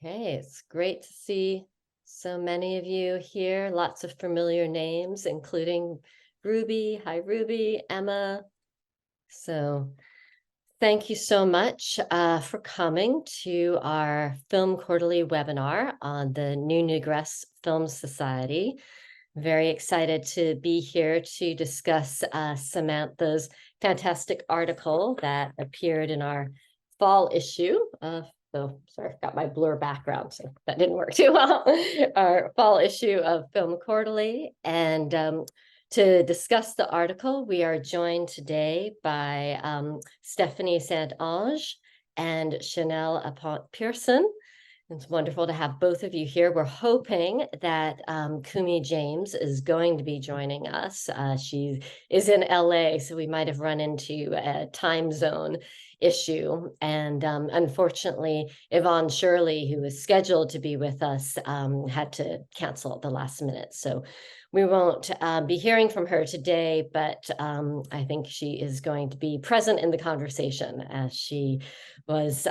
Okay, it's great to see so many of you here. Lots of familiar names, including Ruby. Hi, Ruby, Emma. So thank you so much for coming to our Film Quarterly webinar on the new Negress Film Society. Very excited to be here to discuss Samantha's fantastic article that appeared in our fall issue of sorry, I've got my blur background, so that didn't work too well. Our fall issue of Film Quarterly. And to discuss the article, we are joined today by Stefani Saintonge and Chanelle Aponte Pearson. It's wonderful to have both of you here. We're hoping that Kumi James is going to be joining us. She is in LA, so we might have run into a time zone issue. And unfortunately, Yvonne Shirley, who was scheduled to be with us, had to cancel at the last minute. So we won't be hearing from her today, but I think she is going to be present in the conversation as she was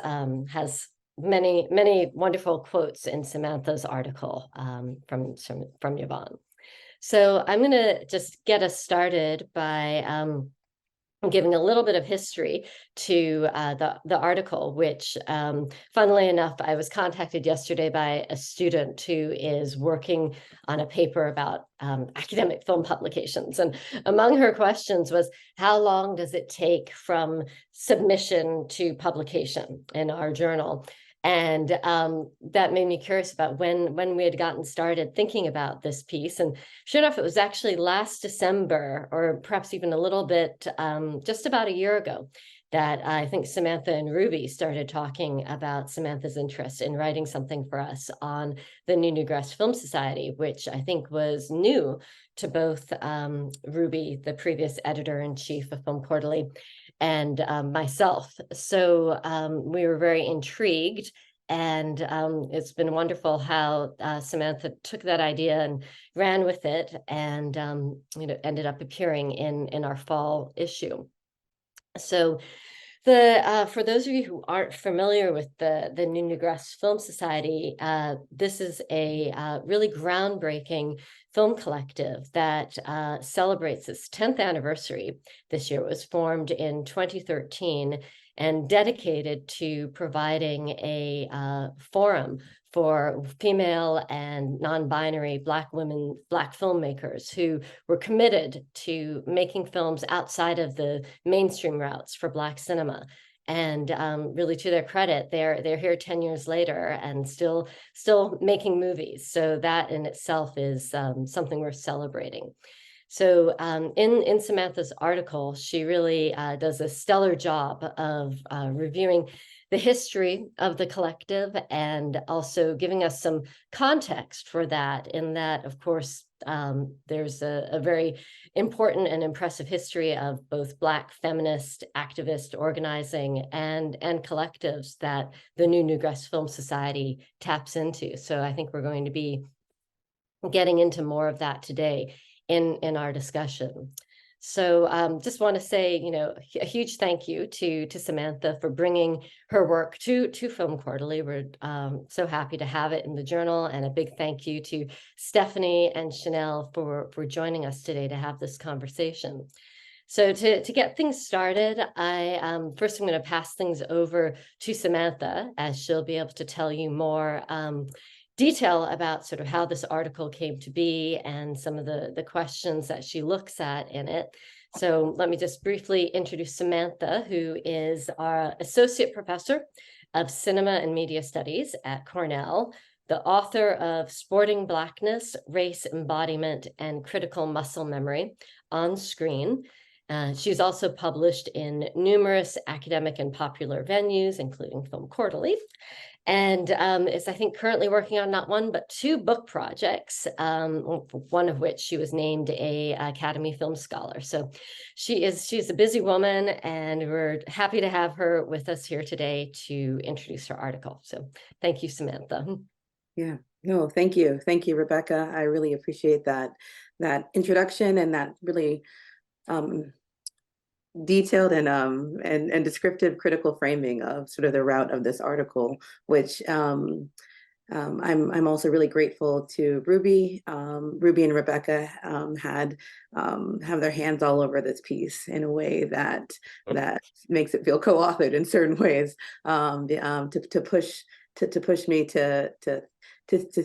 has many wonderful quotes in Samantha's article from Yvonne. So I'm going to just get us started by giving a little bit of history to the article, which, funnily enough, I was contacted yesterday by a student who is working on a paper about academic film publications. And among her questions was, how long does it take from submission to publication in our journal? And that made me curious about when we had gotten started thinking about this piece. And sure enough, it was actually last December, or perhaps even a little bit, just about a year ago, that I think Samantha and Ruby started talking about Samantha's interest in writing something for us on the new Negress Film Society, which I think was new to both Ruby, the previous editor-in-chief of Film Quarterly, and myself. So we were very intrigued, and it's been wonderful how Samantha took that idea and ran with it, and ended up appearing in our fall issue. So for those of you who aren't familiar with the new Negress Film Society, this is a really groundbreaking film collective that celebrates its 10th anniversary this year. It was formed in 2013 and dedicated to providing a forum for female and non-binary Black women, Black filmmakers who were committed to making films outside of the mainstream routes for Black cinema. And really, to their credit, they're here 10 years later and still making movies. So that in itself is something worth celebrating. So in Samantha's article, she really does a stellar job of reviewing the history of the collective and also giving us some context for that, in that, of course, there's a very important and impressive history of both Black feminist activist organizing and collectives that the new Negress Film Society taps into. So I think we're going to be getting into more of that today in our discussion. So just want to say, a huge thank you to Samantha for bringing her work to Film Quarterly. We're so happy to have it in the journal, and a big thank you to Stefani and Chanelle for joining us today to have this conversation. So to get things started, first I'm going to pass things over to Samantha, as she'll be able to tell you more detail about sort of how this article came to be and some of the questions that she looks at in it. So let me just briefly introduce Samantha, who is our Associate Professor of Cinema and Media Studies at Cornell, the author of Sporting Blackness, Race, Embodiment, and Critical Muscle Memory on Screen. She's also published in numerous academic and popular venues, including Film Quarterly, and is, I think, currently working on not one, but two book projects, one of which she was named a Academy Film Scholar. So she's a busy woman, and we're happy to have her with us here today to introduce her article. So thank you, Samantha. Yeah, no, thank you. Thank you, Rebecca. I really appreciate that introduction and that really detailed and descriptive critical framing of sort of the route of this article, which I'm also really grateful to Ruby. Ruby and Rebecca have their hands all over this piece in a way that makes it feel co-authored in certain ways, to push me to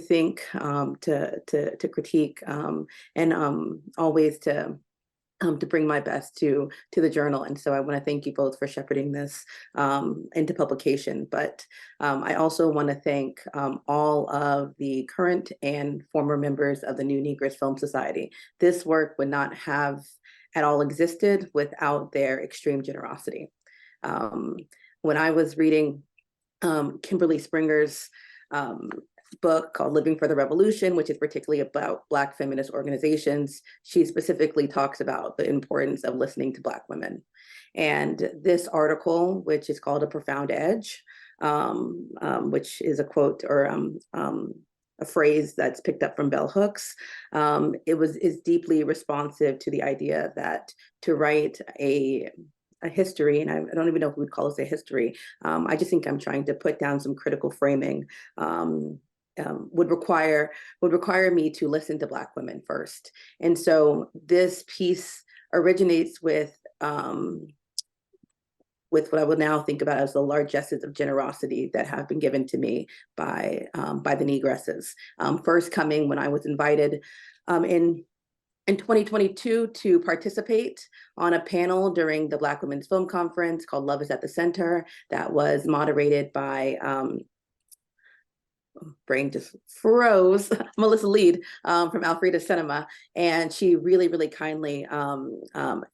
think, to critique, and always to bring my best to the journal. And so I want to thank you both for shepherding this into publication. But I also want to thank all of the current and former members of the new Negress Film Society. This work would not have at all existed without their extreme generosity. When I was reading Kimberly Springer's book called Living for the Revolution, which is particularly about Black feminist organizations, she specifically talks about the importance of listening to Black women. And this article, which is called A Profound Edge, which is a quote or a phrase that's picked up from bell hooks, is deeply responsive to the idea that to write a history, and I don't even know if we would call this a history. I just think I'm trying to put down some critical framing. Would require me to listen to Black women first. And so this piece originates with what I would now think about as the largesses of generosity that have been given to me by the Negresses. First coming when I was invited in 2022 to participate on a panel during the Black Women's Film Conference called Love is at the Center, that was moderated by brain just froze, Melissa Lead from Alfreda Cinema. And she really, really kindly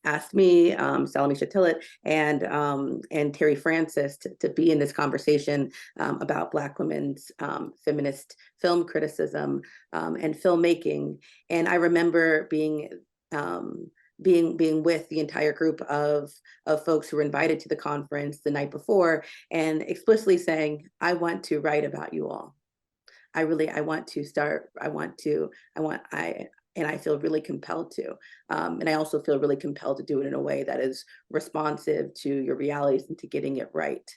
asked me, Salome Chatillett, and Terry Francis to be in this conversation about Black women's feminist film criticism and filmmaking. And I remember being with the entire group of folks who were invited to the conference the night before and explicitly saying, I want to write about you all. I want to start, and I feel really compelled to. And I also feel really compelled to do it in a way that is responsive to your realities and to getting it right.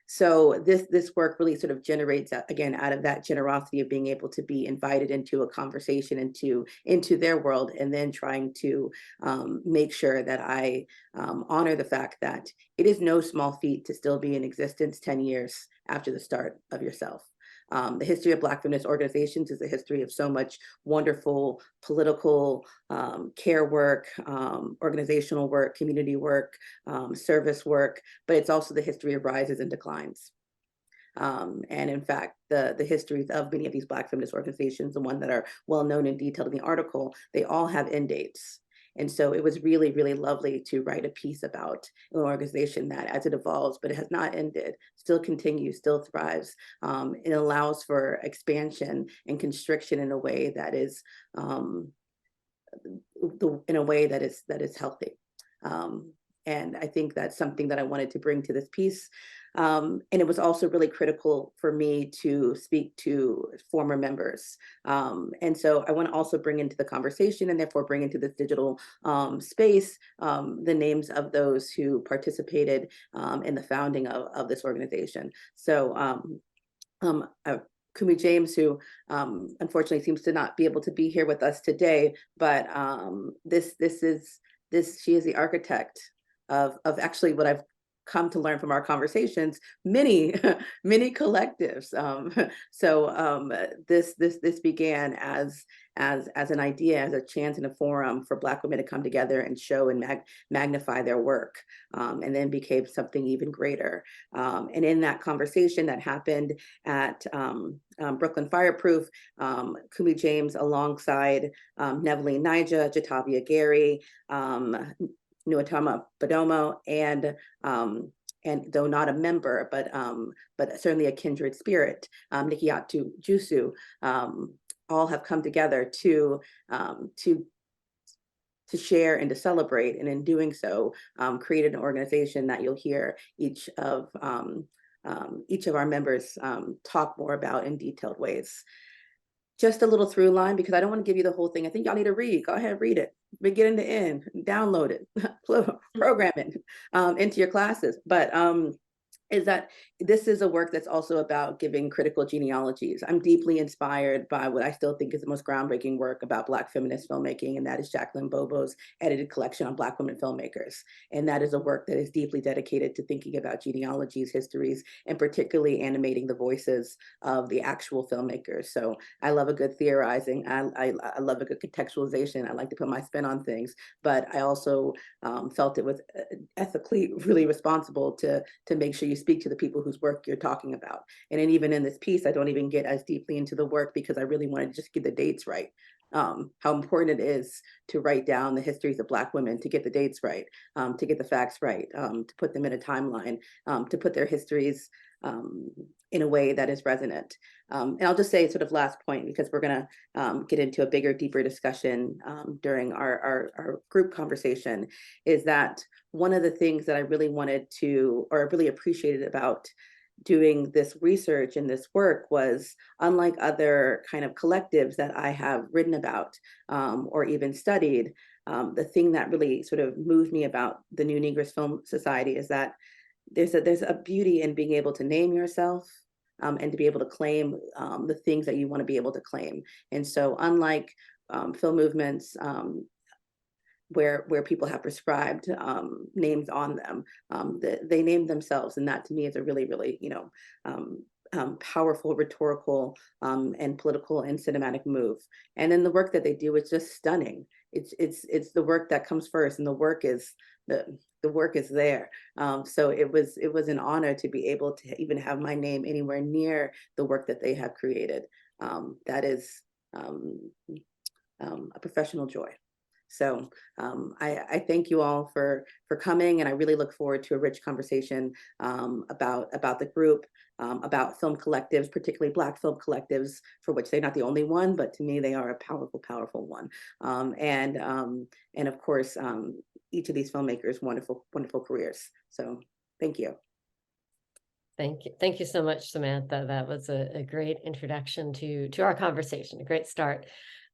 So this work really sort of generates, again, out of that generosity of being able to be invited into a conversation, into their world, and then trying to make sure that I honor the fact that it is no small feat to still be in existence 10 years after the start of yourself. The history of Black feminist organizations is a history of so much wonderful political care work, organizational work, community work, service work, but it's also the history of rises and declines. And in fact, the histories of many of these Black feminist organizations, the ones that are well known and detailed in the article, they all have end dates. And so it was really, really lovely to write a piece about an organization that, as it evolves, but it has not ended, still continues, still thrives. It allows for expansion and constriction in a way that is healthy. And I think that's something that I wanted to bring to this piece. And it was also really critical for me to speak to former members. And so I want to also bring into the conversation, and therefore bring into this digital space, the names of those who participated in the founding of this organization. So Kumi James, who unfortunately seems to not be able to be here with us today, but she is the architect of actually what I've come to learn from our conversations, many collectives. This began as an idea, as a chance and a forum for Black women to come together and show and magnify their work, and then became something even greater. And in that conversation that happened at Brooklyn Fireproof, Kumi James, alongside Neveline Nija, Jatavia Gary, Nuatama Bodomo, and though not a member, but certainly a kindred spirit, Nikiatu Jusu, all have come together to share and to celebrate, and in doing so, created an organization that you'll hear each of our members talk more about in detailed ways. Just a little through line, because I don't want to give you the whole thing. I think y'all need to read. Go ahead, read it, beginning to end, download it, program it into your classes. But is that this is a work that's also about giving critical genealogies. I'm deeply inspired by what I still think is the most groundbreaking work about Black feminist filmmaking, and that is Jacqueline Bobo's edited collection on Black women filmmakers. And that is a work that is deeply dedicated to thinking about genealogies, histories, and particularly animating the voices of the actual filmmakers. So I love a good theorizing. I love a good contextualization. I like to put my spin on things, but I also felt it was ethically really responsible to make sure you speak to the people whose work you're talking about. And then even in this piece, I don't even get as deeply into the work because I really wanted to just get the dates right. How important it is to write down the histories of Black women, to get the dates right, to get the facts right, to put them in a timeline, to put their histories in a way that is resonant. And I'll just say sort of last point, because we're going to get into a bigger, deeper discussion during our group conversation, is that one of the things that I really wanted to, or really appreciated about doing this research and this work was, unlike other kind of collectives that I have written about or even studied, the thing that really sort of moved me about the new Negress Film Society is that there's a beauty in being able to name yourself and to be able to claim the things that you want to be able to claim. And so unlike film movements where people have prescribed names on them, they name themselves. And that to me is a really, really, powerful rhetorical and political and cinematic move. And then the work that they do is just stunning. It's the work that comes first, and the work is there. So it was an honor to be able to even have my name anywhere near the work that they have created. That is a professional joy. So I thank you all for coming, and I really look forward to a rich conversation about the group, about film collectives, particularly Black film collectives, for which they're not the only one, but to me they are a powerful, powerful one. And of course, each of these filmmakers' wonderful, wonderful careers. So thank you. Thank you so much, Samantha. That was a great introduction to our conversation, a great start.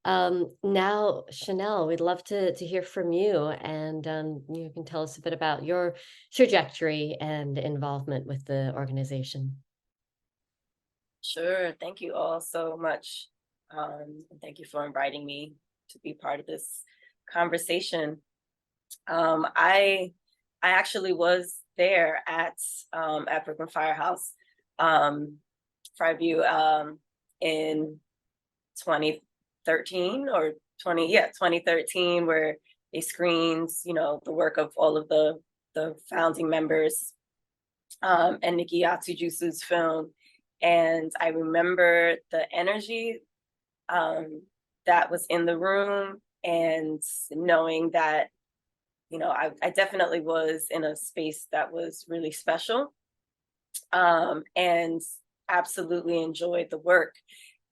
Now, Chanelle, we'd love to hear from you, and you can tell us a bit about your trajectory and involvement with the organization. Sure. Thank you all so much. And thank you for inviting me to be part of this conversation. I actually was there at Brooklyn Firehouse Fireview in 2013 or 2013, where they screened, the work of all of the founding members and Nikki Atsujusu's film. And I remember the energy that was in the room, and knowing that, I definitely was in a space that was really special, and absolutely enjoyed the work.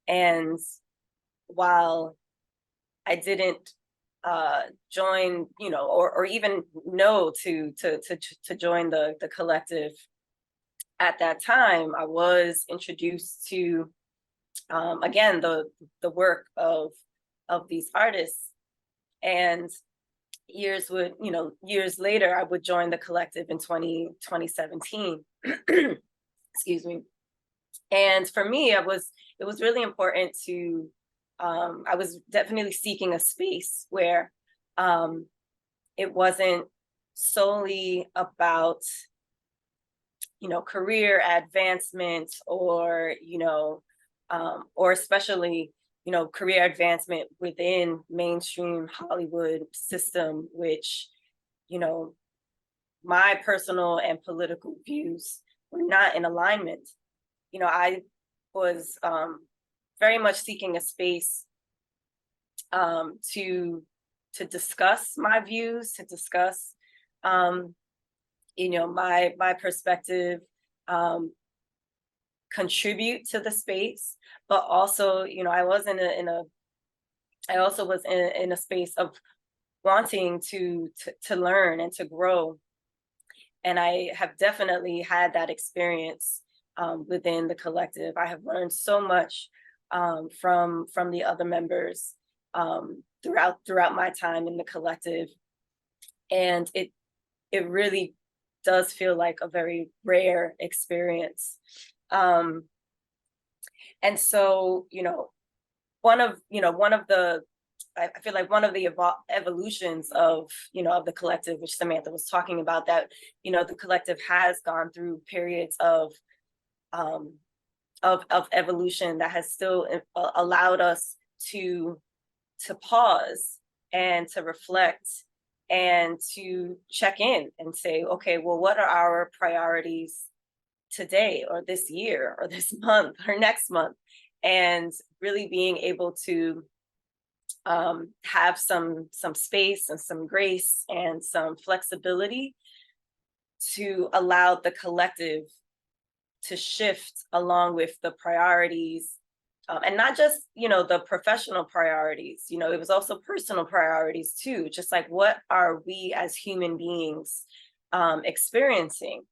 And while I didn't join, or even know to join the collective at that time, I was introduced to again the work of these artists. And years later, I would join the collective in 2017. Excuse me. And for me, it was really important to I was definitely seeking a space where it wasn't solely about career advancement, or especially career advancement within mainstream Hollywood system, which my personal and political views were not in alignment. I was very much seeking a space to discuss my views, to discuss my perspective, contribute to the space, but also I was in a space of wanting to learn and to grow. And I have definitely had that experience within the collective. I have learned so much from the other members throughout my time in the collective, and it really does feel like a very rare experience. And so, one of the, I feel like one of the evolutions of, of the collective, which Samantha was talking about, that, the collective has gone through periods of evolution that has still allowed us to pause and to reflect and to check in and say, okay, well, what are our priorities today or this year or this month or next month? And really being able to have some space and some grace and some flexibility to allow the collective to shift along with the priorities, and not just, the professional priorities, it was also personal priorities too, just like, what are we as human beings experiencing?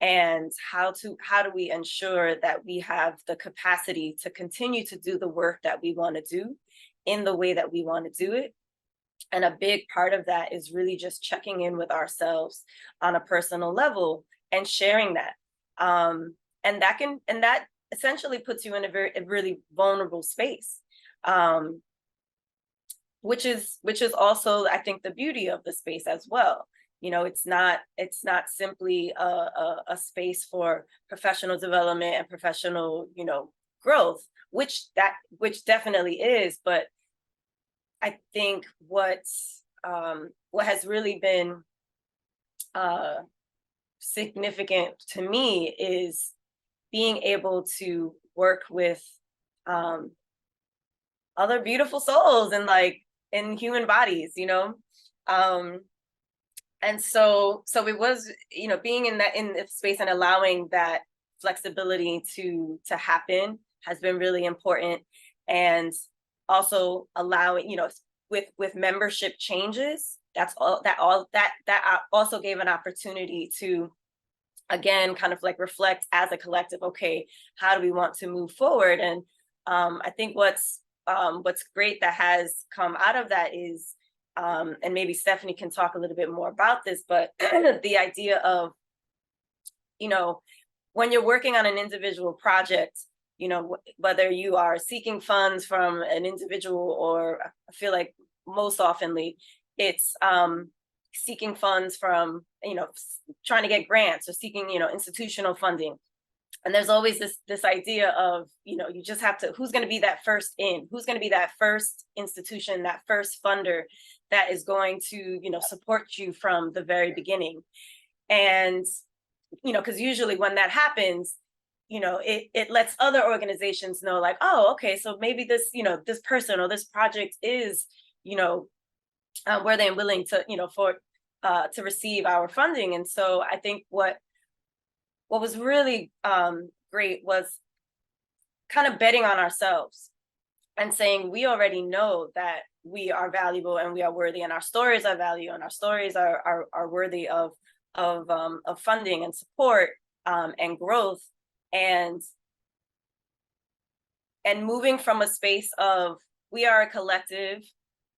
And how do we ensure that we have the capacity to continue to do the work that we want to do in the way that we want to do it? And a big part of that is really just checking in with ourselves on a personal level and sharing that. And that essentially puts you in a really vulnerable space, which is also, I think, the beauty of the space as well. It's not simply a space for professional development and professional, growth, which definitely is. But I think what has really been significant to me is being able to work with other beautiful souls and in human bodies, and so it was, being in the space and allowing that flexibility to happen has been really important. And also allowing, with membership changes, that also gave an opportunity to, again, kind of reflect as a collective, okay, how do we want to move forward? And I think what's great that has come out of that is, and maybe Stefani can talk a little bit more about this, but the idea of, when you're working on an individual project, whether you are seeking funds from an individual, or I feel like most oftenly it's seeking funds from, trying to get grants or seeking, institutional funding. And there's always this idea of, you just have to, who's going to be that first in, who's going to be that first institution, that first funder that is going to, support you from the very beginning. And, because usually when that happens, it lets other organizations know, like, oh, okay, so maybe this, this person or this project is, worthy and willing to, to receive our funding. And so I think what was really great was kind of betting on ourselves and saying, we already know that we are valuable and we are worthy, and our stories are valuable, and our stories are worthy of funding and support and growth, and moving from a space of, we are a collective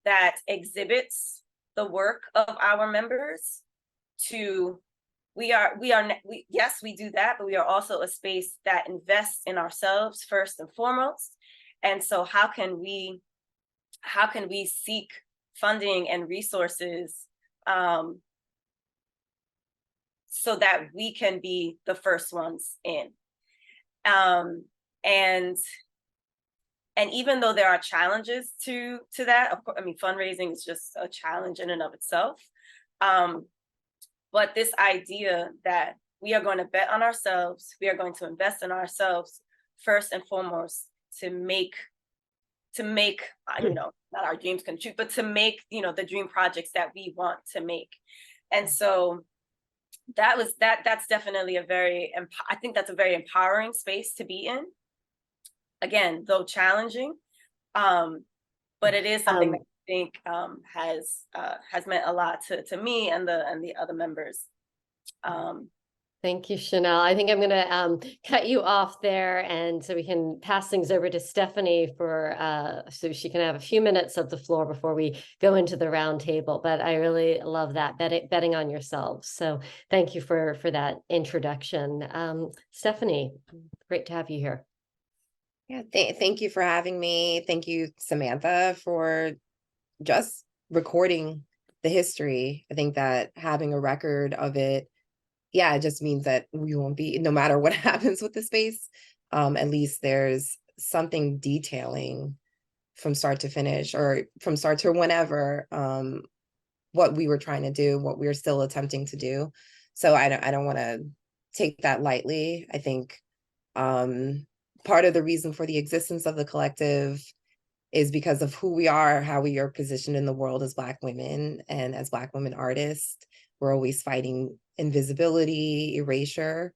that exhibits the work of our members, to yes, we do that, but we are also a space that invests in ourselves first and foremost. And so how can we seek funding and resources so that we can be the first ones in? And even though there are challenges to that, of course, I mean, fundraising is just a challenge in and of itself. But this idea that we are going to bet on ourselves, we are going to invest in ourselves first and foremost, to make not our dreams come true, but to make the dream projects that we want to make. And so that's definitely I think that's a very empowering space to be in. Again, though challenging, but it is something that I think has meant a lot to me and the other members. Thank you, Chanelle. I think I'm going to cut you off there, and so we can pass things over to Stefani for so she can have a few minutes of the floor before we go into the round table. But I really love that betting on yourselves. So thank you for that introduction. Stefani, great to have you here. Yeah, thank you for having me. Thank you, Samantha, for just recording the history. I think that having a record of it, yeah, it just means that we won't be, no matter what happens with the space, at least there's something detailing from start to finish, or from start to whenever, what we were trying to do, what we are still attempting to do. So I don't want to take that lightly. I think part of the reason for the existence of the collective is because of who we are, how we are positioned in the world as Black women and as Black women artists. We're always fighting invisibility, erasure.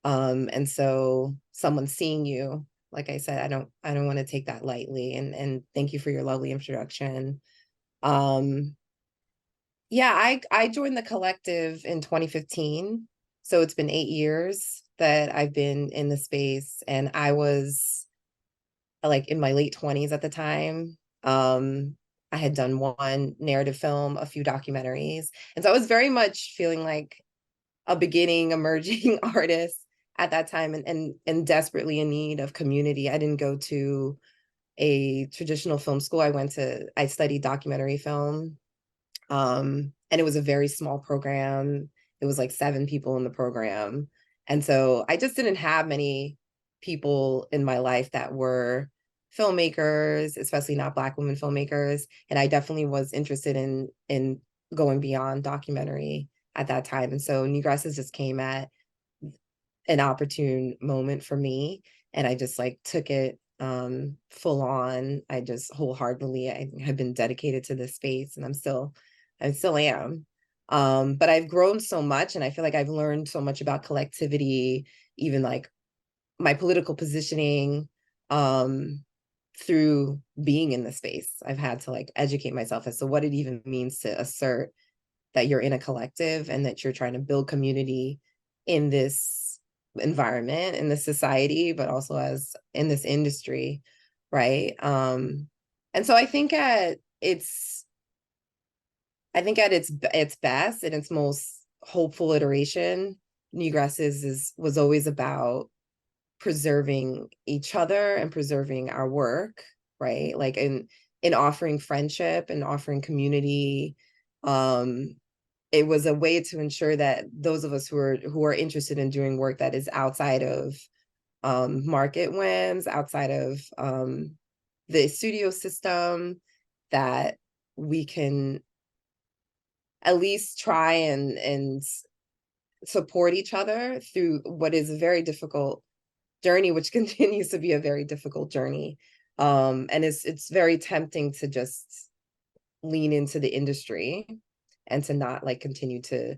And so someone seeing you, like I said, I don't want to take that lightly. And thank you for your lovely introduction. Yeah, I joined the collective in 2015. So it's been 8 years that I've been in the space, and I was like in my late 20s at the time. I had done one narrative film, a few documentaries. And so I was very much feeling like a beginning, emerging artist at that time, and desperately in need of community. I didn't go to a traditional film school. I studied documentary film. And it was a very small program. It was like 7 people in the program. And so I just didn't have many people in my life that were filmmakers, especially not Black women filmmakers. And I definitely was interested in going beyond documentary at that time. And so Negress just came at an opportune moment for me. And I just like took it full on. I just wholeheartedly, I have been dedicated to this space, and I still am. But I've grown so much, and I feel like I've learned so much about collectivity, even like my political positioning, through being in the space. I've had to like educate myself as to what it even means to assert that you're in a collective and that you're trying to build community in this environment, in this society, but also as in this industry, right? And so I think at its best, in its most hopeful iteration, Negress was always about preserving each other and preserving our work, right? Like in offering friendship and offering community. It was a way to ensure that those of us who are interested in doing work that is outside of market whims, outside of the studio system, that we can at least try and support each other through what is a very difficult journey, which continues to be a very difficult journey. And it's very tempting to just lean into the industry and to not like continue to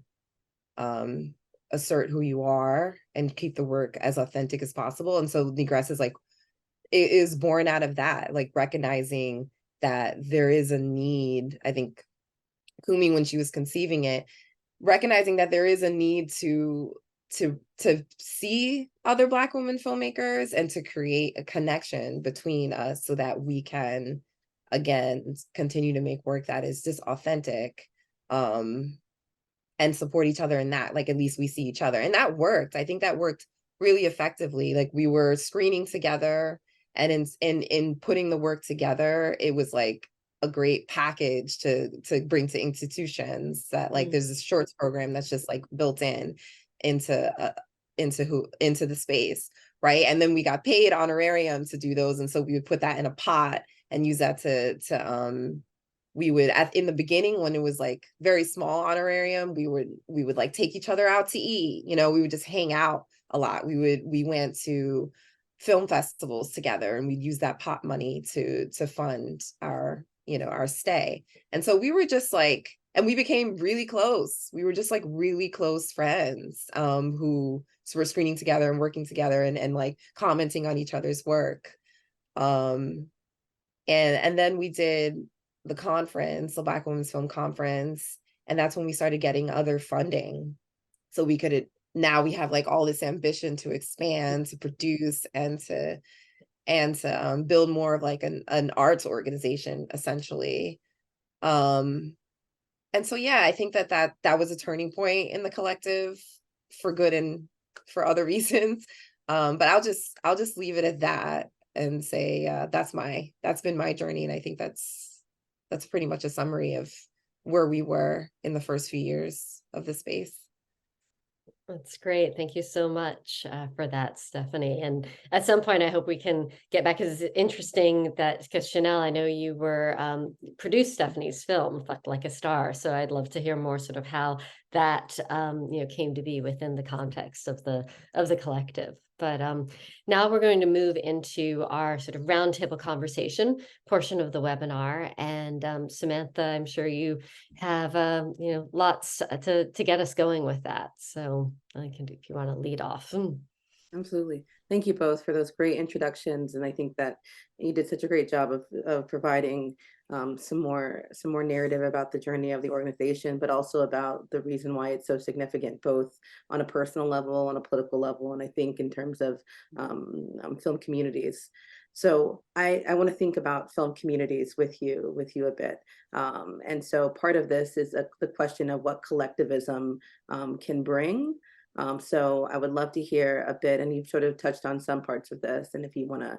assert who you are and keep the work as authentic as possible. And so Negress is born out of that, like recognizing that there is a need. I think Kumi, when she was conceiving it, recognizing that there is a need to see other Black women filmmakers and to create a connection between us so that we can, again, continue to make work that is just authentic, and support each other in that. Like, at least we see each other. And that worked. I think that worked really effectively. Like, we were screening together, and in putting the work together, it was like a great package to bring to institutions. That like there's this shorts program that's just like built into the space, right? And then we got paid honorarium to do those, and so we would put that in a pot and use that to we would in the beginning, when it was like very small honorarium, we would like take each other out to eat, we would just hang out a lot. We went to film festivals together, and we'd use that pot money to fund our stay. And so we were just like, and we became really close. We were just like really close friends, who were screening together and working together and like commenting on each other's work. And then we did the conference, the Black Women's Film Conference, and that's when we started getting other funding, so we could now we have like all this ambition to expand, to produce, and to build more of like an arts organization, essentially. And so, yeah, I think that was a turning point in the collective, for good and for other reasons. But I'll just leave it at that and say that's been my journey, and I think that's pretty much a summary of where we were in the first few years of the space. That's great. Thank you so much for that, Stephanie. And at some point, I hope we can get back, because it's interesting that, because Chanelle, I know you were produced Stephanie's film, Fucked Like a Star. So I'd love to hear more sort of how that came to be within the context of the collective. But now we're going to move into our sort of roundtable conversation portion of the webinar. And Samantha, I'm sure you have lots to get us going with that. So I can do, if you want to lead off. Absolutely. Thank you both for those great introductions. And I think that you did such a great job of providing some more narrative about the journey of the organization, but also about the reason why it's so significant, both on a personal level, on a political level, and I think in terms of film communities. So I want to think about film communities with you a bit. And so part of this is the question of what collectivism can bring. So I would love to hear a bit, and you've sort of touched on some parts of this, and if you want to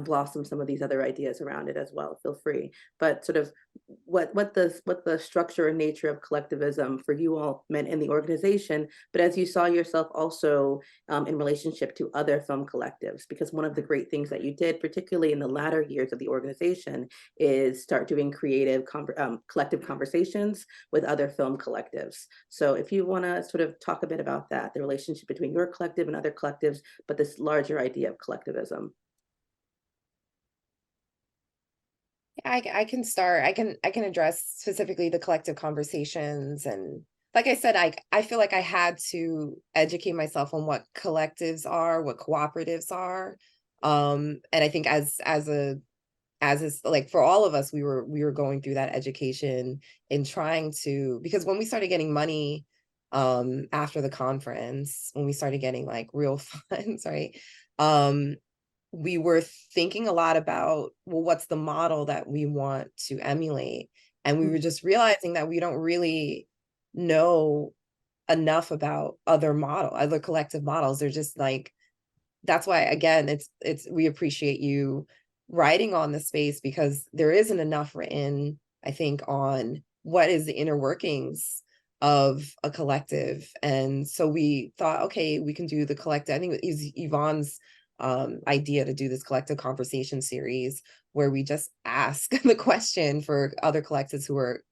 blossom some of these other ideas around it as well, feel free. But sort of what the structure and nature of collectivism for you all meant in the organization, but as you saw yourself also in relationship to other film collectives, because one of the great things that you did, particularly in the latter years of the organization, is start doing creative collective conversations with other film collectives. So if you want to sort of talk a bit about that, the relationship between your collective and other collectives, but this larger idea of collectivism. I can start. I can address specifically the collective conversations, and like I said, I feel like I had to educate myself on what collectives are, what cooperatives are, and I think as is like for all of us, we were going through that education in trying to, because when we started getting money after the conference, when we started getting like real funds, right? We were thinking a lot about, well, what's the model that we want to emulate? And we were just realizing that we don't really know enough about other collective models. They're just like, that's why, again, it's we appreciate you writing on the space, because there isn't enough written, I think, on what is the inner workings of a collective. And so we thought, okay, we can do the collective. I think it was Yvonne's idea to do this collective conversation series where we just ask the question for other collectives who are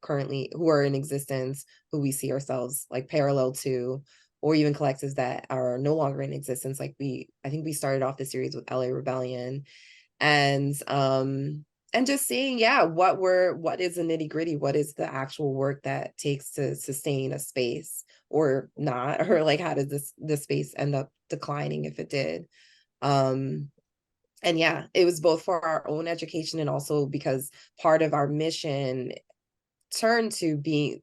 in existence, who we see ourselves like parallel to, or even collectives that are no longer in existence. Like I think we started off the series with LA Rebellion, and just seeing, yeah, what is the nitty gritty, what is the actual work that takes to sustain a space or not, or like how did this space end up declining if it did. And yeah, it was both for our own education and also because part of our mission turned to being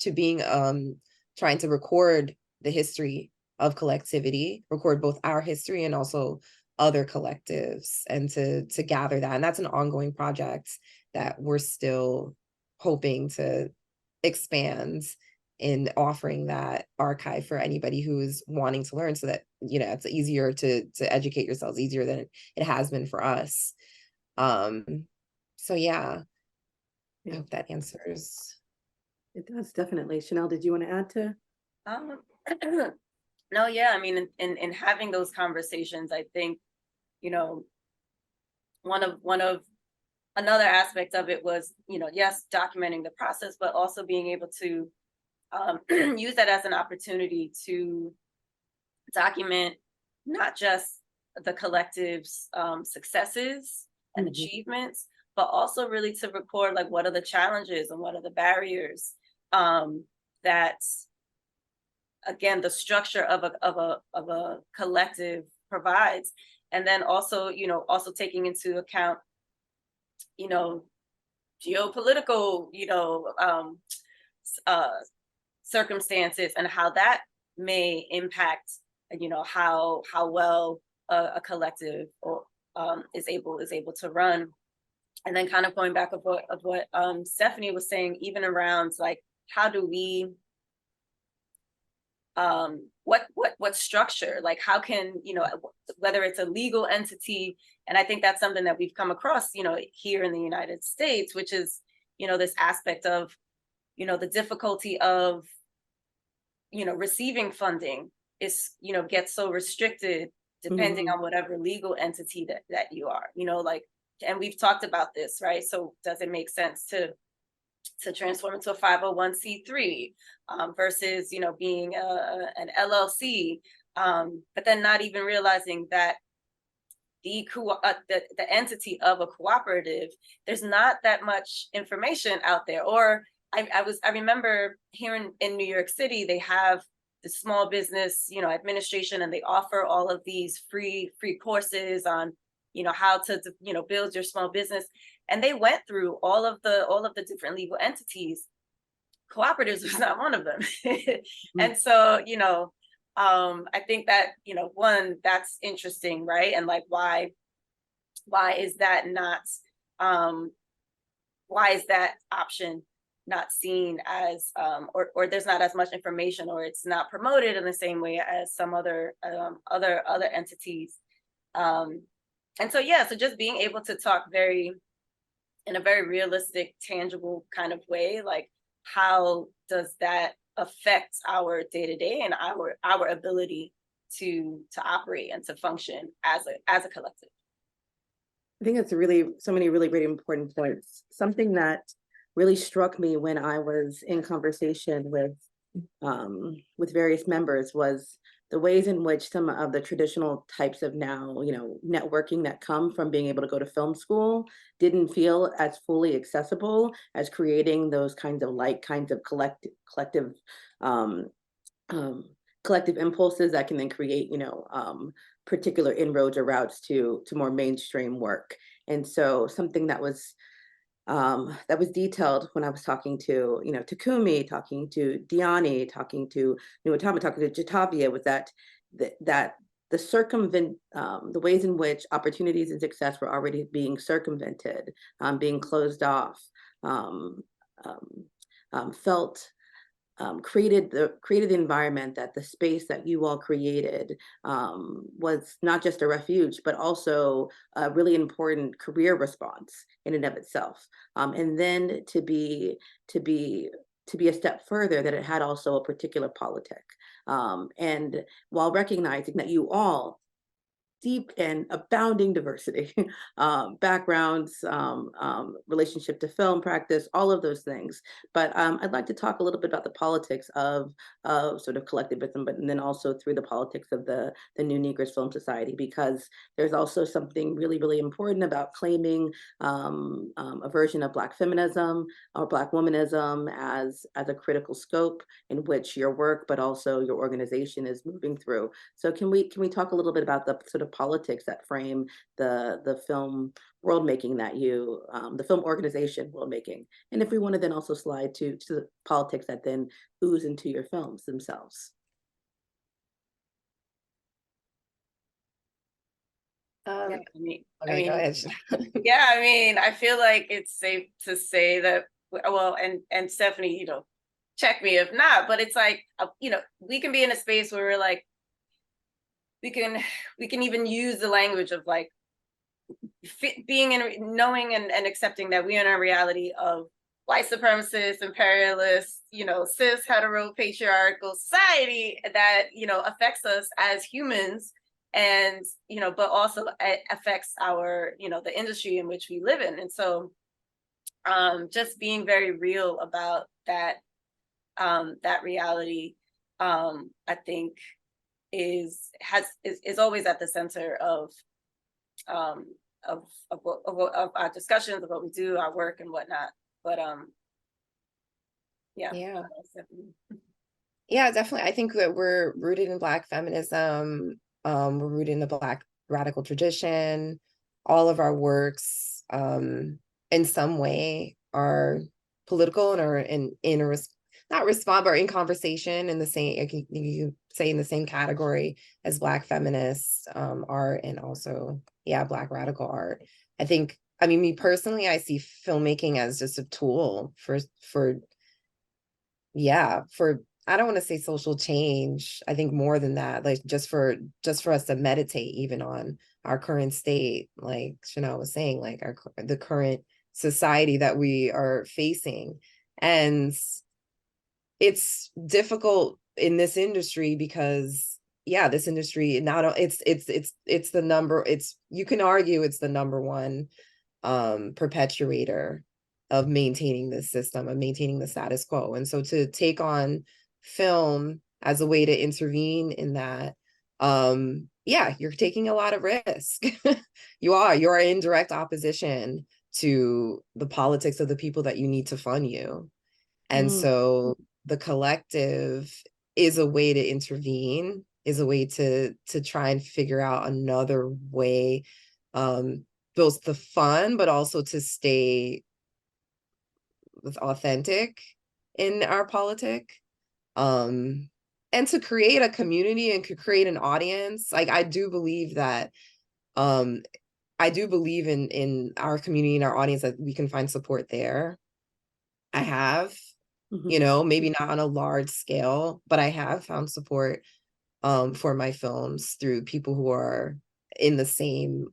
trying to record the history of collectivity, record both our history and also other collectives, and to gather that. And that's an ongoing project that we're still hoping to expand in offering that archive for anybody who's wanting to learn, so that, it's easier to educate yourselves, easier than it has been for us. So yeah, I hope that answers. It does, definitely. Chanelle, did you want to add to? No, yeah, I mean, in having those conversations, I think, one of another aspect of it was, yes, documenting the process, but also being able to use that as an opportunity to document not just the collective's successes and achievements, but also really to record like what are the challenges and what are the barriers that, again, the structure of a collective provides. And then also, also taking into account, geopolitical, circumstances and how that may impact, how well a collective or is able to run. And then kind of going back of what Stefani was saying, even around like, how do we what structure, like how can, whether it's a legal entity, and I think that's something that we've come across, here in the United States, which is, this aspect of, the difficulty of, receiving funding is, gets so restricted depending on whatever legal entity that you are, like, and we've talked about this, right? So does it make sense to transform into a 501c3 versus, being an LLC, but then not even realizing that the entity of a cooperative, there's not that much information out there. Or I remember here in New York City, they have the small business, administration, and they offer all of these free courses on, how to, build your small business. And they went through all of the different legal entities. Cooperatives was not one of them. And so, I think that, one, that's interesting, right? And like, why is that not, why is that option not seen as, or there's not as much information, or it's not promoted in the same way as some other entities. And so, so just being able to talk in a very realistic, tangible kind of way, like how does that affect our day-to-day and our ability to operate and to function as a collective? I think that's so many really great important points. Something that really struck me when I was in conversation with various members was the ways in which some of the traditional types of now, networking that come from being able to go to film school didn't feel as fully accessible as creating those kinds of collective impulses that can then create, particular inroads or routes to more mainstream work. And so something that was detailed when I was talking to, Takumi, talking to Diani, talking to Nuatama, talking to Jatavia, was that the ways in which opportunities and success were already being circumvented, being closed off, created the environment that the space that you all created was not just a refuge, but also a really important career response in and of itself. And then to be a step further, that it had also a particular politic. And while recognizing that you all, deep and abounding diversity, backgrounds, relationship to film practice, all of those things. But I'd like to talk a little bit about the politics of sort of collectivism, but then also through the politics of the new Negress Film Society, because there's also something really, really important about claiming a version of Black feminism or Black womanism as a critical scope in which your work, but also your organization is moving through. So can we talk a little bit about the sort of politics that frame the film world making that the film organization world making, and if we want to then also slide to the politics that then ooze into your films themselves. I mean, Go ahead. yeah, I mean, I feel like it's safe to say that, well, and Stefani, check me if not, but it's like, we can be in a space where we're like, we can even use the language of like being in, knowing and accepting that we are in a reality of white supremacist, imperialist, cis hetero patriarchal society that, affects us as humans, and, but also affects our, the industry in which we live in. And so just being very real about that, that reality, I think is always at the center of our discussions, of what we do, our work and whatnot. But yeah, definitely. I think that we're rooted in Black feminism. We're rooted in the Black radical tradition. All of our works, in some way, are political and are in not respond, but in conversation in the same, you say in the same category as Black feminist art, and also, yeah, Black radical art. I think, I mean, me personally, I see filmmaking as just a tool yeah, for, I don't want to say social change. I think more than that, like just for us to meditate even on our current state, like Chanelle was saying, like the current society that we are facing. And it's difficult in this industry because, yeah, this industry, not it's the number, it's, you can argue it's the number one perpetuator of maintaining this system, of maintaining the status quo. And so to take on film as a way to intervene in that, yeah, you're taking a lot of risk. You're in direct opposition to the politics of the people that you need to fund you. And so the collective is a way to intervene, is a way to try and figure out another way, both the fun, but also to stay authentic in our politic, and to create a community and could create an audience. Like, I do believe that, I do believe in our community and our audience, that we can find support there. I have, you know, maybe not on a large scale, but I have found support for my films through people who are in the same,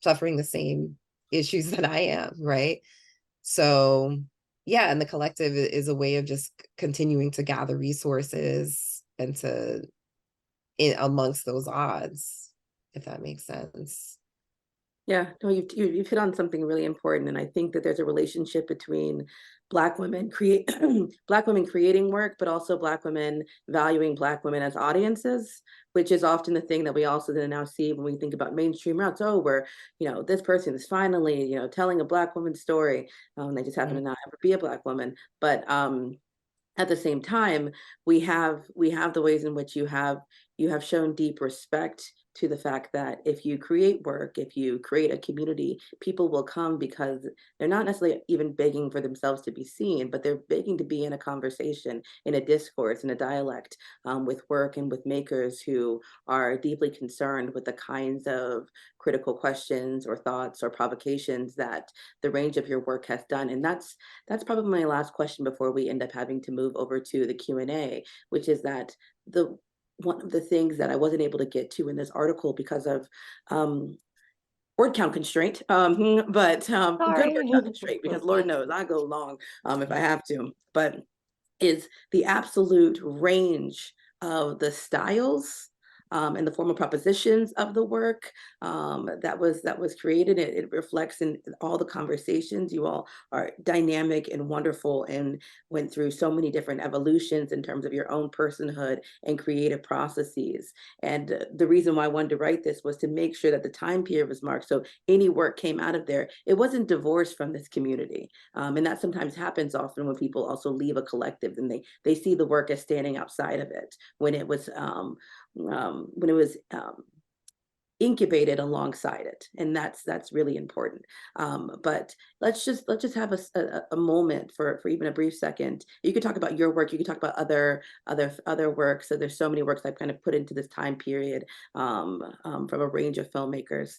suffering the same issues that I am, right? So yeah, and the collective is a way of just continuing to gather resources and to, amongst those odds, if that makes sense. Yeah, no, you've hit on something really important, and I think that there's a relationship between Black women Black women creating work, but also Black women valuing Black women as audiences, which is often the thing that we also then now see when we think about mainstream routes. Oh, where, you know, this person is finally, you know, telling a Black woman's story, and they just happen to not ever be a Black woman, but at the same time, we have the ways in which you have shown deep respect to the fact that if you create work, if you create a community, people will come because they're not necessarily even begging for themselves to be seen, but they're begging to be in a conversation, in a discourse, in a dialect, with work and with makers who are deeply concerned with the kinds of critical questions or thoughts or provocations that the range of your work has done. And that's probably my last question before we end up having to move over to the Q&A, which is that one of the things that I wasn't able to get to in this article because of word count constraint, good word count constraint, because Lord knows I go long if I have to, but is the absolute range of the styles and the formal propositions of the work that was created. It reflects in all the conversations. You all are dynamic and wonderful and went through so many different evolutions in terms of your own personhood and creative processes. And the reason why I wanted to write this was to make sure that the time period was marked. So any work came out of there, it wasn't divorced from this community. And that sometimes happens often when people also leave a collective and they see the work as standing outside of it when it was incubated alongside it, and that's really important. But let's just have a moment for even a brief second. You could talk about your work. You could talk about other works. So there's so many works I've kind of put into this time period from a range of filmmakers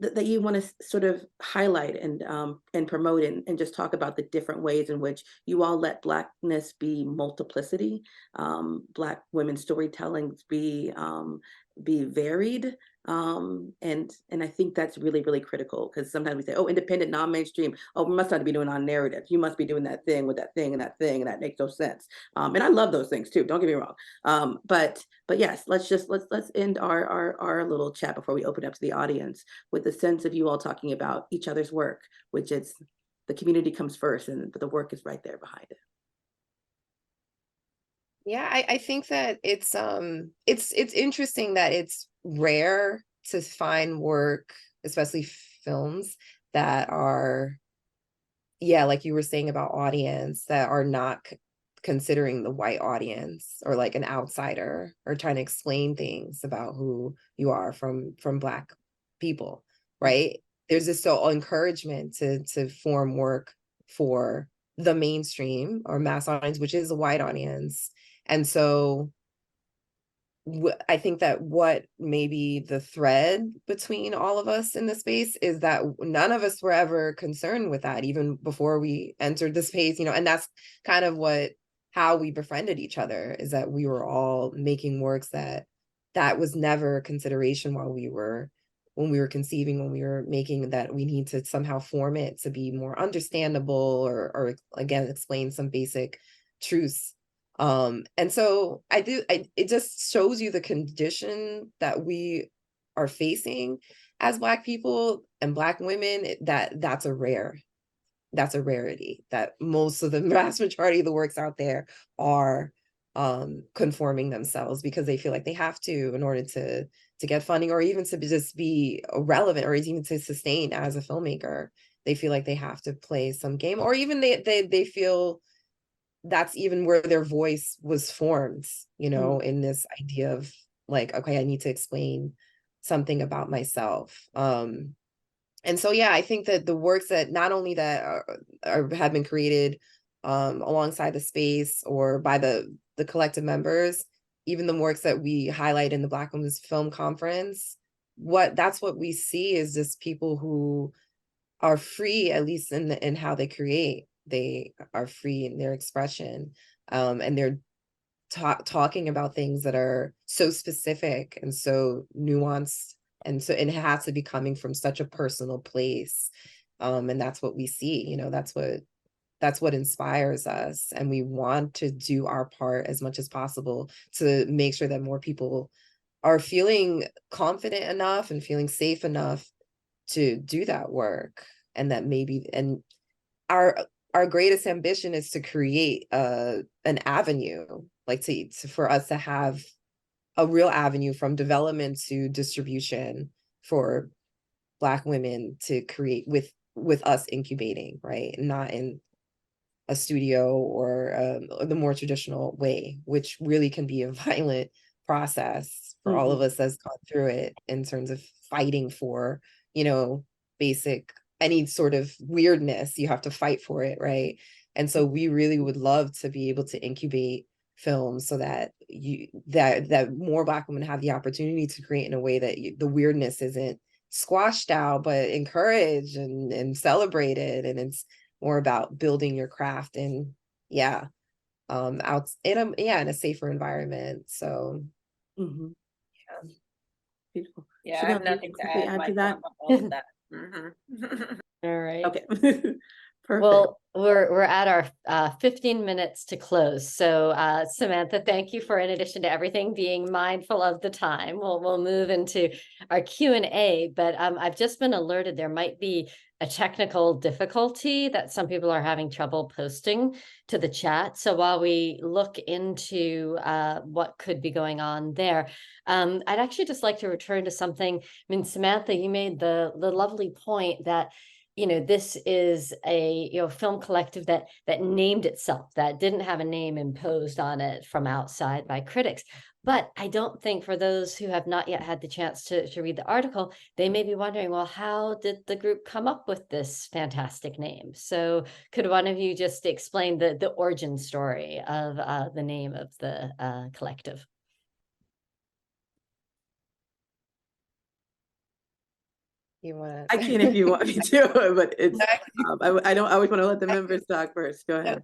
that you want to sort of highlight and promote and just talk about the different ways in which you all let Blackness be multiplicity, Black women's storytelling be varied, and I think that's really, really critical, because sometimes we say, oh, independent, non-mainstream, oh, we must not be doing on narrative, you must be doing that thing with that thing and that thing, and that makes no sense, and I love those things too, don't get me wrong, but yes, let's end our little chat before we open up to the audience with the sense of you all talking about each other's work, which is the community comes first, but the work is right there behind it. Yeah, I think that it's interesting that it's rare to find work, especially films, that are, yeah, like you were saying about audience, that are not considering the white audience or like an outsider, or trying to explain things about who you are from Black people, right? There's this encouragement to form work for the mainstream or mass audience, which is a white audience. And so I think that what maybe the thread between all of us in the space is that none of us were ever concerned with that, even before we entered the space, and that's kind of how we befriended each other, is that we were all making works that was never a consideration when we were conceiving, when we were making, that we need to somehow form it to be more understandable or again, explain some basic truths. And so it just shows you the condition that we are facing as Black people and Black women, that's a rarity, that most of the vast majority of the works out there are conforming themselves because they feel like they have to in order to get funding, or even to just be relevant, or even to sustain as a filmmaker. They feel like they have to play some game, or even they feel that's even where their voice was formed, in this idea of like, okay, I need to explain something about myself. And so, yeah, I think that the works that not only that have been created alongside the space or by the collective members, even the works that we highlight in the Black Women's Film Conference, that's what we see is just people who are free, at least in how they create. They are free in their expression, and they're talking about things that are so specific and so nuanced, and it has to be coming from such a personal place, and that's what we see. That's what inspires us, and we want to do our part as much as possible to make sure that more people are feeling confident enough and feeling safe enough to do that work. And that maybe, and our greatest ambition is to create an avenue, like for us to have a real avenue from development to distribution for Black women to create with us incubating, right? Not in a studio or the more traditional way, which really can be a violent process for all of us that's gone through it, in terms of fighting for, basic, any sort of weirdness, you have to fight for it, right? And so we really would love to be able to incubate films so that that more Black women have the opportunity to create in a way that the weirdness isn't squashed out, but encouraged and celebrated. And it's more about building your craft and out in a safer environment. So Beautiful. Yeah, I Chanelle, have nothing to quickly add. to that. All of that. Mhm. All right. Okay. Perfect. Well, we're at our 15 minutes to close. So Samantha, thank you for, in addition to everything, being mindful of the time. We'll move into our Q&A, but I've just been alerted there might be a technical difficulty that some people are having trouble posting to the chat. So while we look into what could be going on there, I'd actually just like to return to something. I mean, Samantha, you made the lovely point that this is a film collective that named itself, that didn't have a name imposed on it from outside by critics. But I don't think, for those who have not yet had the chance to read the article, they may be wondering, well, how did the group come up with this fantastic name? So could one of you just explain the origin story of the name of the collective? I can if you want me to, but it's I don't always want to let the members talk first. Go ahead.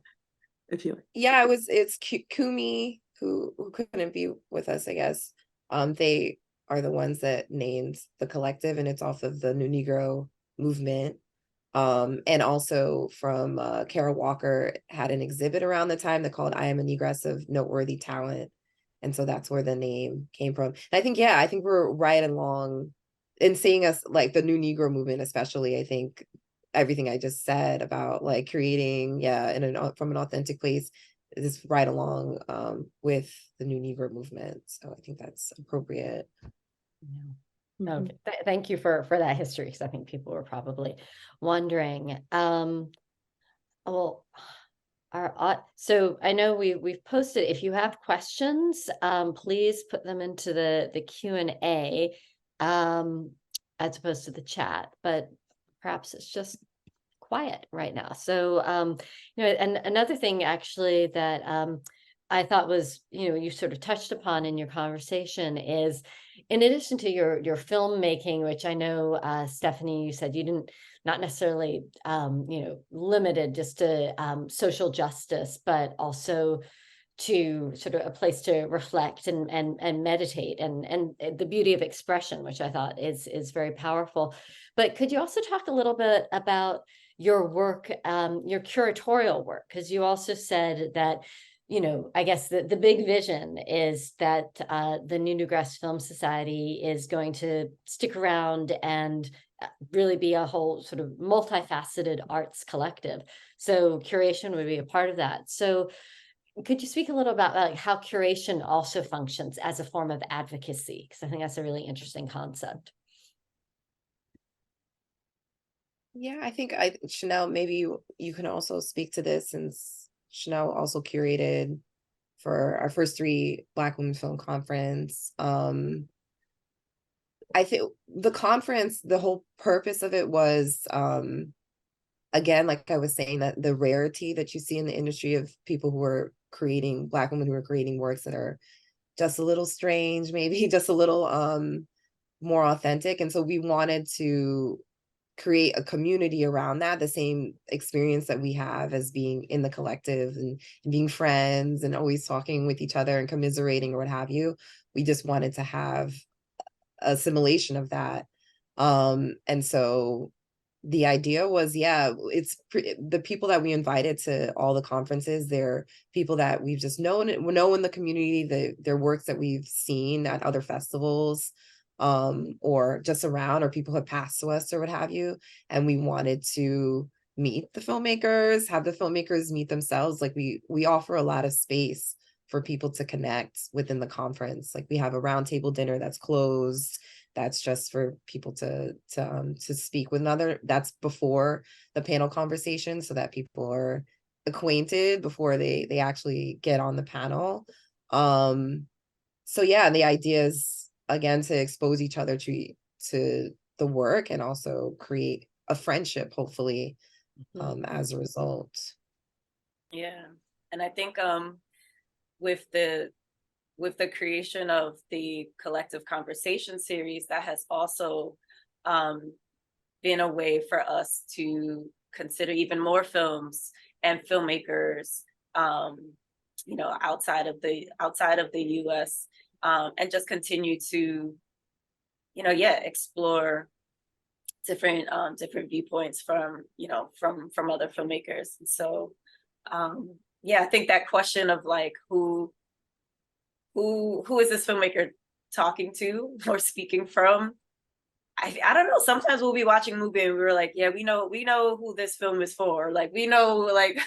If you like. Yeah, it's Kumi who couldn't be with us, I guess. They are the ones that named the collective, and it's off of the New Negro movement. And also from Kara Walker had an exhibit around the time that called I Am a Negress of Noteworthy Talent. And so that's where the name came from. And I think we're right along in seeing us, like the New Negro movement, especially. I think everything I just said about like creating, from an authentic place is right along with the New Negro movement. So I think that's appropriate. Yeah. Okay. Thank you for that history, because I think people were probably wondering. Well, so I know we've posted. If you have questions, please put them into the Q&A as opposed to the chat. But perhaps it's just quiet right now. So, and another thing actually that I thought was, you sort of touched upon in your conversation is, in addition to your filmmaking, which I know, Stephanie, you said you didn't, not necessarily, limited just to social justice, but also to sort of a place to reflect and meditate and the beauty of expression, which I thought is very powerful. But could you also talk a little bit about your work, your curatorial work? Because you also said that, I guess the big vision is that the new Negress Film Society is going to stick around and really be a whole sort of multifaceted arts collective. So curation would be a part of that. So could you speak a little about like how curation also functions as a form of advocacy? Because I think that's a really interesting concept. Yeah, I think Chanelle, maybe you can also speak to this, since Chanelle also curated for our first 3 Black Women Film Conference. I think the conference, the whole purpose of it was, again, like I was saying, that the rarity that you see in the industry of people who are creating, Black women who are creating works that are just a little strange, maybe just a little more authentic. And so we wanted to create a community around that, the same experience that we have as being in the collective and being friends and always talking with each other and commiserating or what have you. We just wanted to have a simulation of that. And so the idea was, it's the people that we invited to all the conferences, they're people that we've just know in the community, their works that we've seen at other festivals, or just around, or people have passed to us or what have you. And we wanted to meet the filmmakers, have the filmmakers meet themselves. Like we offer a lot of space for people to connect within the conference. Like we have a roundtable dinner that's closed, that's just for people to speak with another. That's before the panel conversation, so that people are acquainted before they actually get on the panel. So yeah, the idea is, again, to expose each other to the work and also create a friendship, hopefully, as a result. Yeah. And I think with the creation of the Collective Conversation series, that has also been a way for us to consider even more films and filmmakers, outside of the US, and just continue to, explore different viewpoints from other filmmakers. And so, I think that question of like who is this filmmaker talking to or speaking from? I don't know. Sometimes we'll be watching a movie and we're like, yeah, we know who this film is for. Like we know like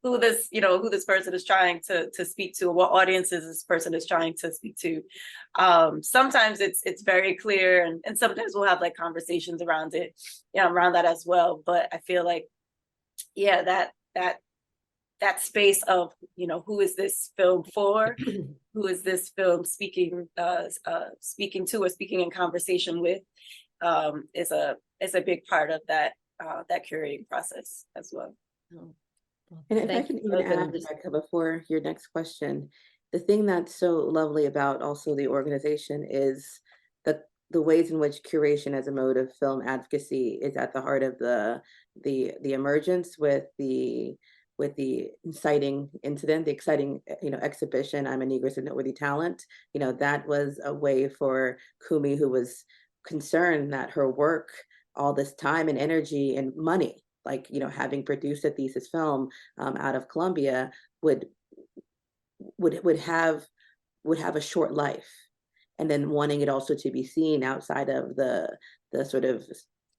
who this person is trying to speak to, what audiences this person is trying to speak to. Sometimes it's very clear, and sometimes we'll have like conversations around it, around that as well. But I feel like, that space of, who is this film for? Who is this film speaking to or speaking in conversation with, is a big part of that curating process as well. And if I can even add, Rebecca, before your next question, the thing that's so lovely about also the organization is the ways in which curation as a mode of film advocacy is at the heart of the emergence with the inciting incident, the exciting, exhibition, I'm a Negress and Noteworthy Talent. That was a way for Kumi, who was concerned that her work, all this time and energy and money, like, having produced a thesis film out of Columbia, would have a short life. And then wanting it also to be seen outside of the sort of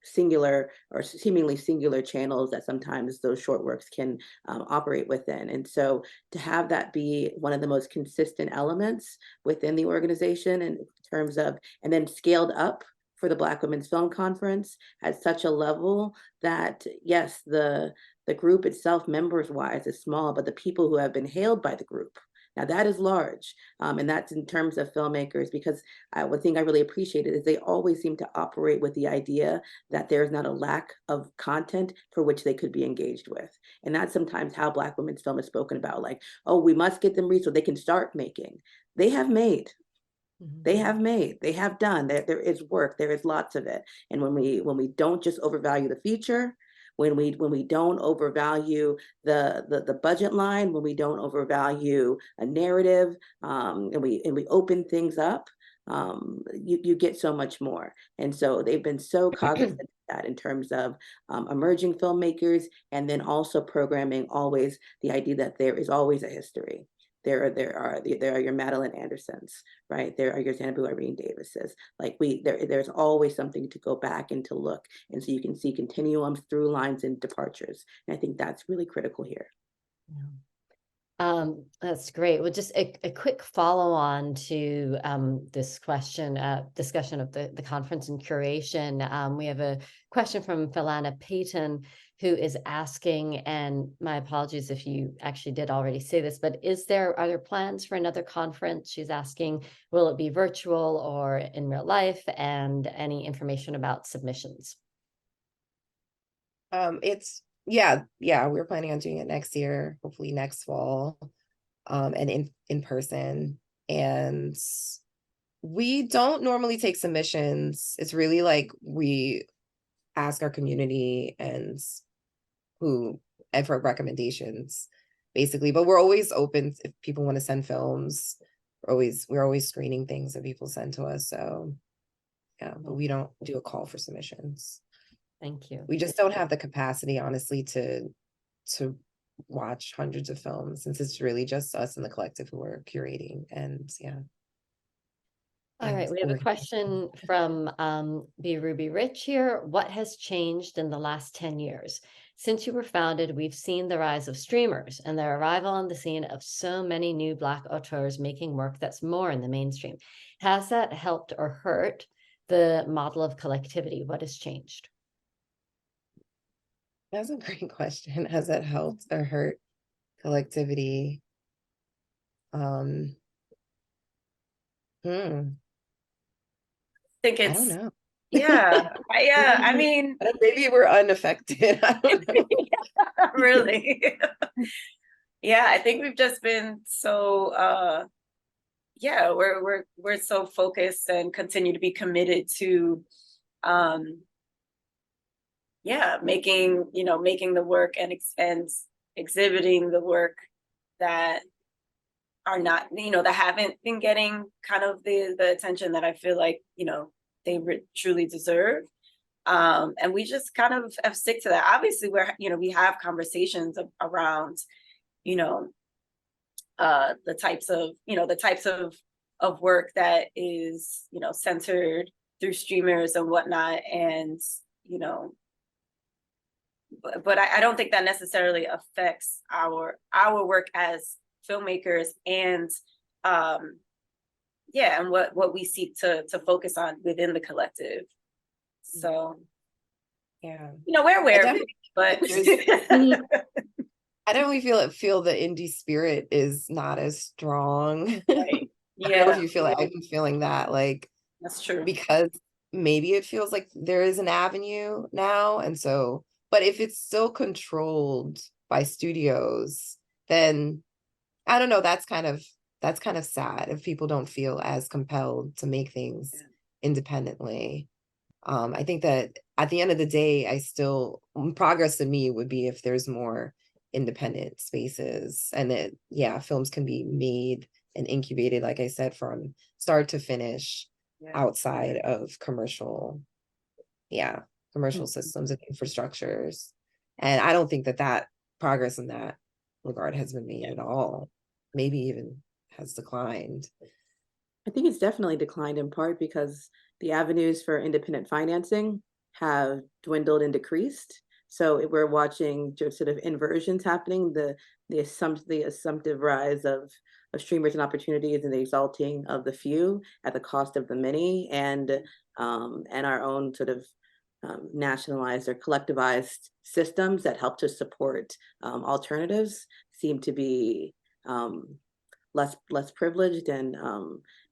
singular or seemingly singular channels that sometimes those short works can operate within. And so to have that be one of the most consistent elements within the organization in terms of, and then scaled up for the Black Women's Film Conference at such a level that, yes, the group itself, members wise, is small, but the people who have been hailed by the group Now that is large, and that's in terms of filmmakers, because one thing I really appreciated is they always seem to operate with the idea that there is not a lack of content for which they could be engaged with. And that's sometimes how Black women's film is spoken about, like, oh, we must get them reached so they can start making. They have made. They have made, they have done, there is work, there is lots of it. And when we don't just overvalue the feature, when we don't overvalue the budget line, when we don't overvalue a narrative, and we open things up, you get so much more. And so they've been so cognizant of that in terms of emerging filmmakers, and then also programming always the idea that there is always a history. There are your Madeline Andersons, right? There are your Xanadu Irene Davises. Like there's always something to go back and to look, and so you can see continuums, through lines, and departures. And I think that's really critical here. That's great. Well, just a quick follow on to this discussion of the conference and curation. We have a question from Philana Payton, who is asking, and my apologies if you actually did already say this, but are there plans for another conference? She's asking, will it be virtual or in real life, and any information about submissions? We're planning on doing it next year, hopefully next fall, and in person. And we don't normally take submissions. It's really like we ask our community and for recommendations, basically. But we're always open if people want to send films. We're always screening things that people send to us. So yeah, but we don't do a call for submissions. Thank you. We just don't have the capacity, honestly, to watch hundreds of films, since it's really just us and the collective who are curating. And yeah. All right, we have a question from B. Ruby Rich here. What has changed in the last 10 years? Since you were founded, we've seen the rise of streamers and the arrival on the scene of so many new Black auteurs making work that's more in the mainstream. Has that helped or hurt the model of collectivity? What has changed? That's a great question. Has that helped or hurt collectivity? Think I it's, don't know. I mean, Maybe we're unaffected. I don't know. really. Yeah, I think we've just been so we're so focused and continue to be committed to making the work and exhibiting the work that are not, that haven't been getting kind of the attention that I feel like, they truly deserve. And we just kind of have stick to that. Obviously, we have conversations around, the types of work that is, censored through streamers and whatnot. And, but I don't think that necessarily affects our work as filmmakers and and what we seek to focus on within the collective. So yeah, we're aware of it, but I definitely feel the indie spirit is not as strong. right. I don't know if you feel like I'm feeling that, like, that's true, because maybe it feels like there is an avenue now, and so, but if it's still controlled by studios, then I don't know, that's kind of sad if people don't feel as compelled to make things independently. I think that at the end of the day, progress to me would be if there's more independent spaces, and that films can be made and incubated, like I said, from start to finish, outside of commercial systems and infrastructures. And I don't think that progress in that regard has been made at all. Maybe even has declined. I think it's definitely declined, in part because the avenues for independent financing have dwindled and decreased. So we're watching just sort of inversions happening, the assumptive rise of streamers and opportunities, and the exalting of the few at the cost of the many, and our own sort of nationalized or collectivized systems that help to support alternatives seem to be less privileged and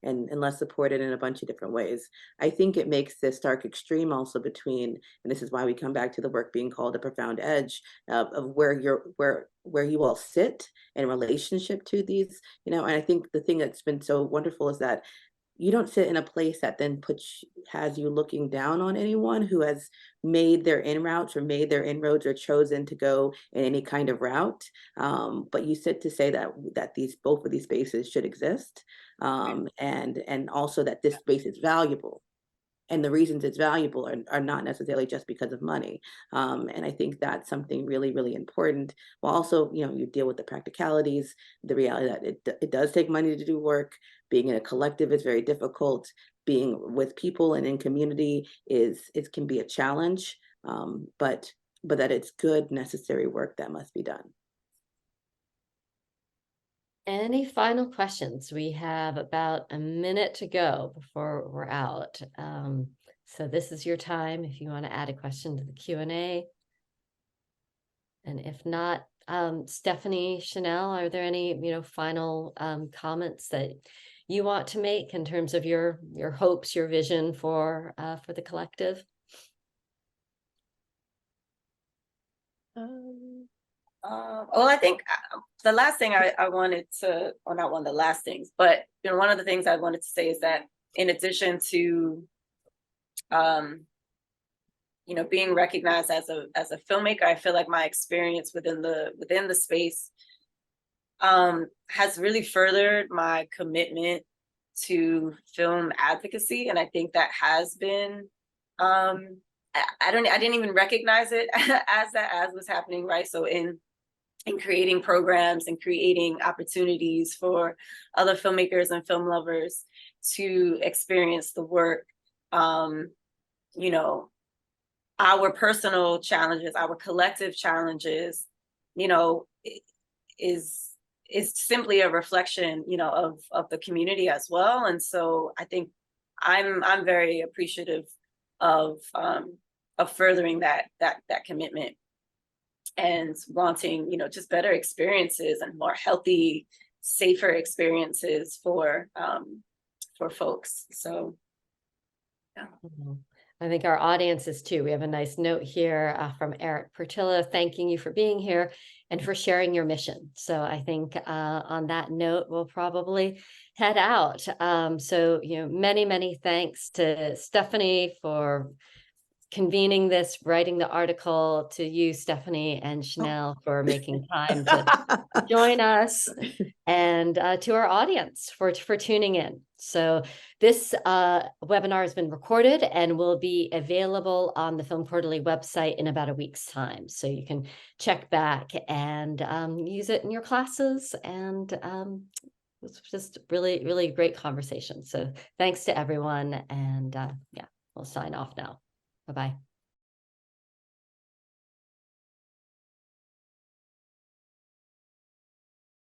less supported in a bunch of different ways. I think it makes this stark extreme also between, and this is why we come back to the work being called a profound edge of where you all sit in relationship to these, you know. And I think the thing that's been so wonderful is that you don't sit in a place that then has you looking down on anyone who has made their routes or made their inroads or chosen to go in any kind of route. But you sit to say that both of these spaces should exist, and also that this space is valuable. And the reasons it's valuable are not necessarily just because of money. And I think that's something really, really important. While also, you know, you deal with the practicalities, the reality that it does take money to do work. Being in a collective is very difficult. Being with people and in community can be a challenge. But that it's good, necessary work that must be done. Any final questions? We have about a minute to go before we're out. So this is your time if you want to add a question to the Q&A. And if not, Stefani, Chanelle, are there any, you know, final comments that you want to make in terms of your hopes, your vision for the collective? Well, I think the last thing I wanted to, or not one of the last things, but you know, one of the things I wanted to say is that in addition to, you know, being recognized as a filmmaker, I feel like my experience within the space has really furthered my commitment to film advocacy, and I think that has been I didn't even recognize it as was happening, right? So in creating programs and creating opportunities for other filmmakers and film lovers to experience the work, you know, our personal challenges, our collective challenges, you know, is simply a reflection, you know, of the community as well. And so I think I'm very appreciative of furthering that commitment and wanting, you know, just better experiences and more healthy, safer experiences for folks. So yeah. I think our audience is too. We have a nice note here from Eric Portillo, thanking you for being here and for sharing your mission. So I think on that note, we'll probably head out. So, you know, many thanks to Stefani for convening this, writing the article, to you, Stefani, and Chanelle for making time to join us, and to our audience for tuning in. So this webinar has been recorded and will be available on the Film Quarterly website in about a week's time. So you can check back and use it in your classes. And it's just really, really great conversation. So thanks to everyone. And yeah, we'll sign off now. Bye-bye.